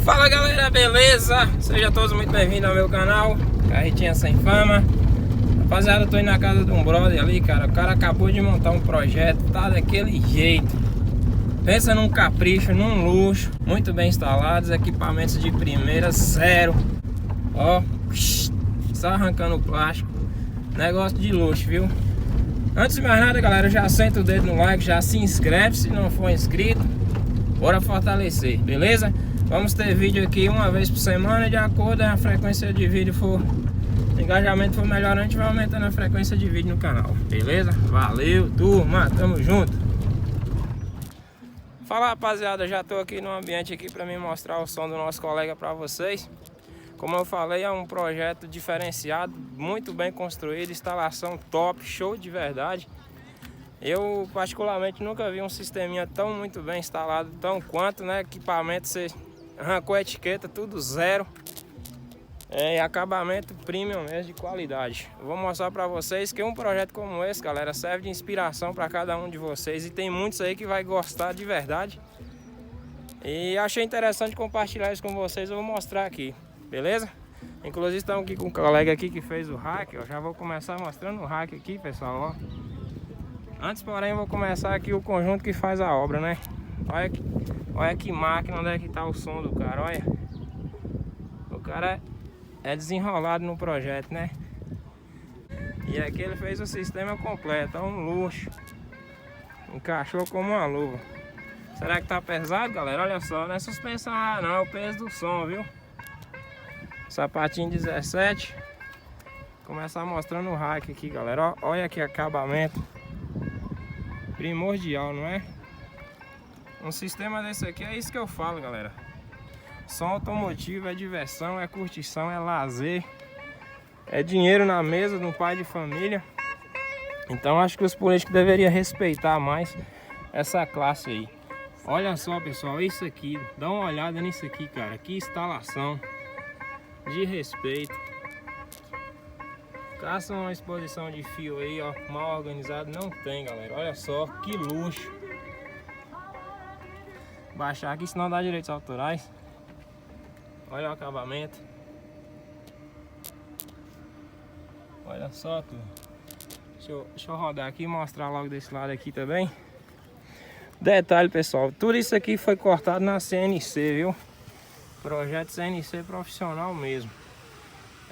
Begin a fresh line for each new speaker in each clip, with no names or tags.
Fala galera, beleza? Sejam todos muito bem-vindos ao meu canal Carretinha Sem Fama. Rapaziada, eu tô indo na casa de um brother ali, cara. O cara acabou de montar um projeto, tá daquele jeito. Pensa num capricho, num luxo, muito bem instalados, equipamentos de primeira, zero. Ó, só arrancando o plástico. Negócio de luxo, viu? Antes de mais nada, galera, já senta o dedo no like, já se inscreve se não for inscrito. Bora fortalecer, beleza? Vamos ter vídeo aqui uma vez por semana. De acordo com a frequência de vídeo for, o engajamento for melhorando, a gente vai aumentando a frequência de vídeo no canal, beleza? Valeu, turma, tamo junto. Fala rapaziada, já tô aqui no ambiente aqui para me mostrar o som do nosso colega para vocês. Como eu falei, é um projeto diferenciado, muito bem construído, instalação top, show de verdade. Eu particularmente nunca vi um sisteminha tão muito bem instalado, tão quanto, né? Equipamento, você arrancou a etiqueta, tudo zero. E acabamento premium mesmo, de qualidade. Eu vou mostrar para vocês que um projeto como esse, galera, serve de inspiração para cada um de vocês. E tem muitos aí que vai gostar de verdade. E achei interessante compartilhar isso com vocês, eu vou mostrar aqui. Beleza? Inclusive estamos aqui com um colega aqui que fez o hack, ó. Já vou começar mostrando o hack aqui, pessoal, ó. Antes, porém, vou começar aqui o conjunto que faz a obra, né? Olha que máquina, onde é que tá o som do cara, olha. O cara é desenrolado no projeto, né? E aqui ele fez o sistema completo, ó, um luxo. Encaixou como uma luva. Será que tá pesado, galera? Olha só, não é suspensão não, é o peso do som, viu? Sapatinho 17. Começar mostrando o hack aqui, galera. Olha que acabamento primordial, não é? Um sistema desse aqui é isso que eu falo, galera. Som automotivo é diversão, é curtição, é lazer, é dinheiro na mesa de um pai de família. Então acho que os políticos deveriam respeitar mais essa classe aí. Olha só, pessoal, isso aqui, dá uma olhada nisso aqui, cara. Que instalação de respeito. Caça uma exposição de fio aí, ó, mal organizado não tem, galera. Olha só que luxo. Baixar aqui senão dá direitos autorais. Olha o acabamento. Olha só, turma. Deixa eu rodar aqui e mostrar logo desse lado aqui também. Detalhe, pessoal, tudo isso aqui foi cortado na CNC, viu? Projeto CNC profissional mesmo.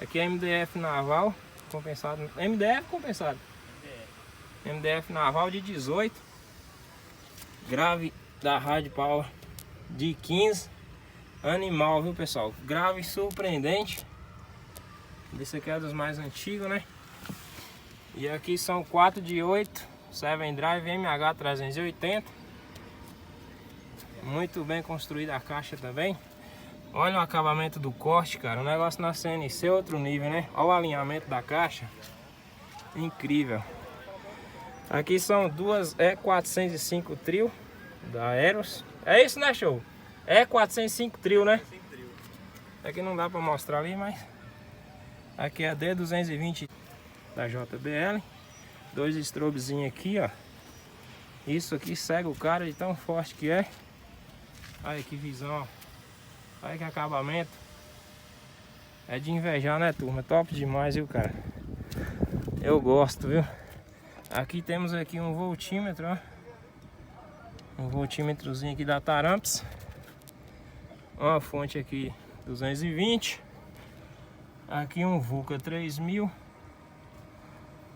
Aqui é MDF naval compensado. MDF compensado. MDF naval de 18. Grave da Rádio Power de 15. Animal, viu, pessoal? Grave surpreendente. Esse aqui é dos mais antigos, né? E aqui são 4 de 8 7 Drive MH 380. Muito bem construída a caixa também. Olha o acabamento do corte, cara. O negócio na CNC é outro nível, né? Olha o alinhamento da caixa. Incrível. Aqui são duas E405 trio da Aeros. É isso, né, show? E405 trio, né? Aqui não dá pra mostrar ali, mas aqui é a D220 da JBL. Dois strobezinhos aqui, ó. Isso aqui cega o cara de tão forte que é. Olha que visão, ó. Olha que acabamento. É de invejar, né, turma? Top demais, viu, cara? Eu gosto, viu? Aqui temos aqui um voltímetro, ó. Um voltímetrozinho aqui da Taramps. Uma fonte aqui 220. Aqui um Vulca 3000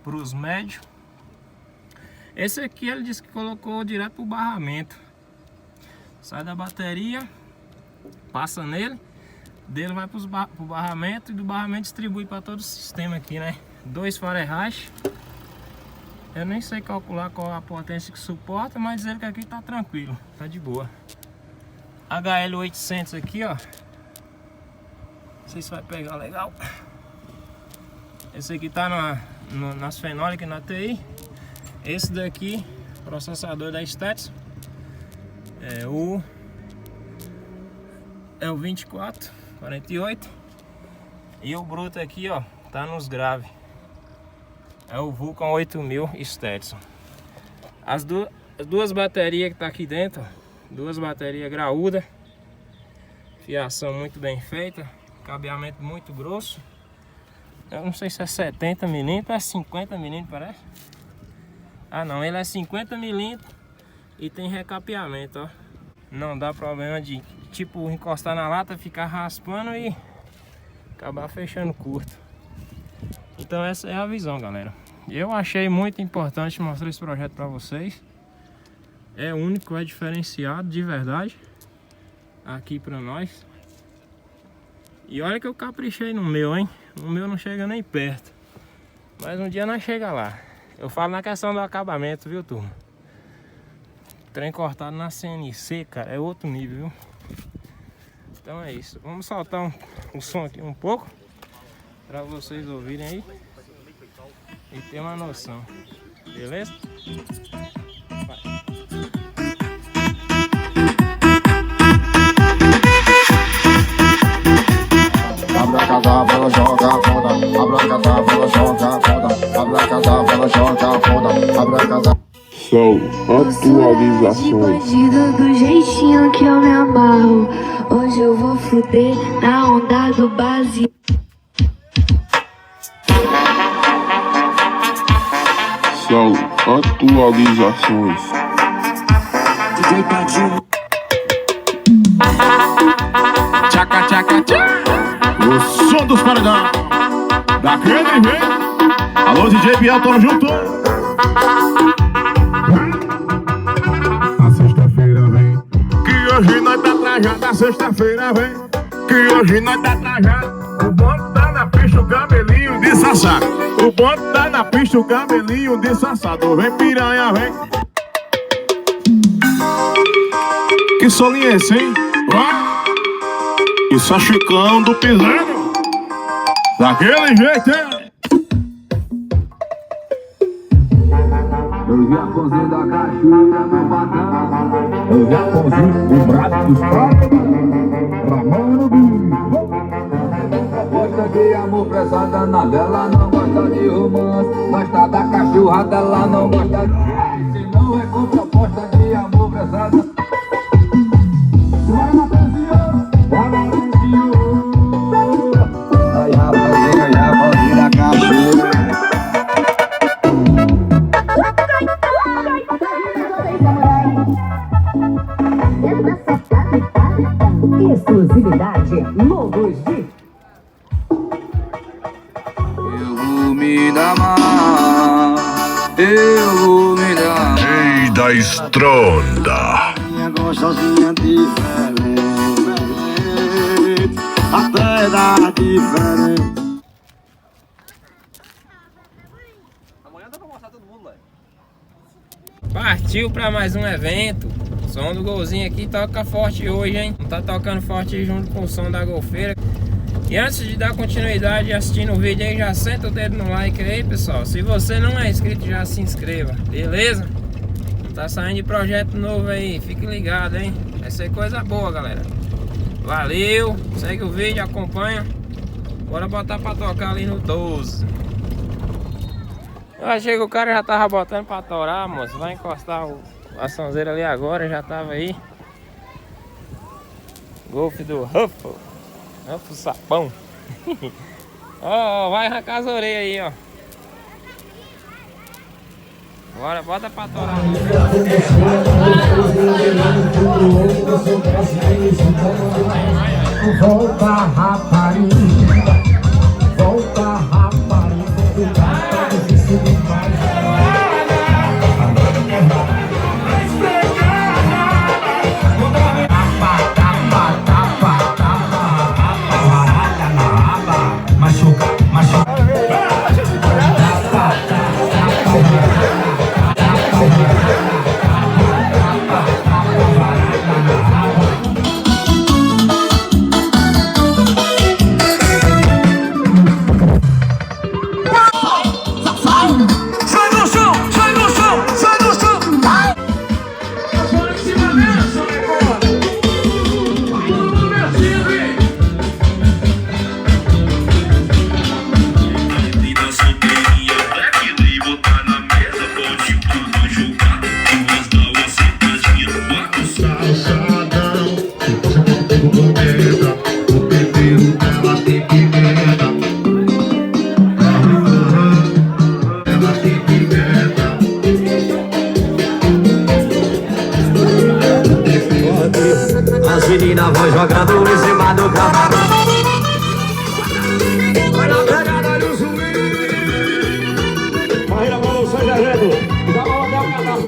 para os médios. Esse aqui ele disse que colocou direto pro barramento. Sai da bateria, passa nele, dele vai pro barramento e do barramento distribui para todo o sistema aqui, né? 2 Fahrenheit. Eu nem sei calcular qual a potência que suporta, mas dizer que aqui tá tranquilo, tá de boa. HL 800 aqui, ó. Não sei se vai pegar legal. Esse aqui tá nas fenólicas, na TI. Esse daqui, processador da Stetson. É o 2448. E o bruto aqui, ó, tá nos graves. É o Vulcan 8000 Stetson. As duas baterias que tá aqui dentro, ó, duas baterias graúdas. Fiação muito bem feita. Cabeamento muito grosso. Eu não sei se é 70 milímetros, é 50 milímetros, parece. Ah não, ele é 50 milímetros e tem recapeamento, ó. Não dá problema de, tipo, encostar na lata, ficar raspando e acabar fechando curto. Então essa é a visão, galera. Eu achei muito importante mostrar esse projeto para vocês. É único, é diferenciado de verdade aqui para nós. E olha que eu caprichei no meu, hein? O meu não chega nem perto. Mas um dia nós chega lá. Eu falo na questão do acabamento, viu, turma? Trem cortado na CNC, cara, é outro nível, viu? Então é isso. Vamos soltar o som aqui um pouco para vocês ouvirem aí e ter uma noção. Beleza? Vai.
Abracadabra, joga a bunda. Abracadabra, joga a bunda. Abracadabra, joga a bunda. Abracadabra.
São atualizações.
Bandida do jeitinho que eu me amarro. Hoje eu vou fuder na onda do base.
São atualizações.
Tchaca, tchaca, tchaca. O som dos paredão. Daquele jeito. Alô, DJ Biel, tamo junto. A sexta-feira vem. Que hoje nós tá trajado. A sexta-feira vem. Que hoje nós tá trajado. O bonde tá na pista, o cabelinho de sassá. O bonde tá na pista, o cabelinho de sassado. Vem piranha, vem. Que solinho é esse, hein? Isso é Chicão do Pisano. Daquele jeito, hein?
Eu vi a Ponzinho da Cachoeira no Batão. Eu vi a Ponzinho, o braço dos quatro. Ramon no bico. Gosta de amor pesada, na dela não gosta de romance. Gosta da cachorrada, ela não gosta de... Se não é com proposta de amor pesada. Vai na pensião, vai na pensião. Ai, rapazinho da Cachoeira.
Exclusividade Logos de...
Eu vou me dar mal, eu vou me dar mal.
Rei da Estronda.
Minha gostosinha diferente, até da diferente.
Partiu para mais um evento. O som do golzinho aqui toca forte hoje, hein? Não tá tocando forte junto com o som da golfeira. E antes de dar continuidade assistindo o vídeo aí, já senta o dedo no like aí, pessoal. Se você não é inscrito, já se inscreva, beleza? Tá saindo de projeto novo aí, fique ligado, hein? Vai ser coisa boa, galera. Valeu, segue o vídeo, acompanha. Bora botar pra tocar ali no 12. Eu achei que o cara já tava botando pra torar, moço. Vai encostar a sonzeira ali agora, já tava aí. Golfe do Ruffle. Ruffle sapão. Ó, vai arrancar as orelhas aí, ó. Bora, bota pra torar.
Volta, rapariga. Volta, rapariga. Tá difícil demais.
Calçadão,
as meninas vão jogando em cima do cavalo.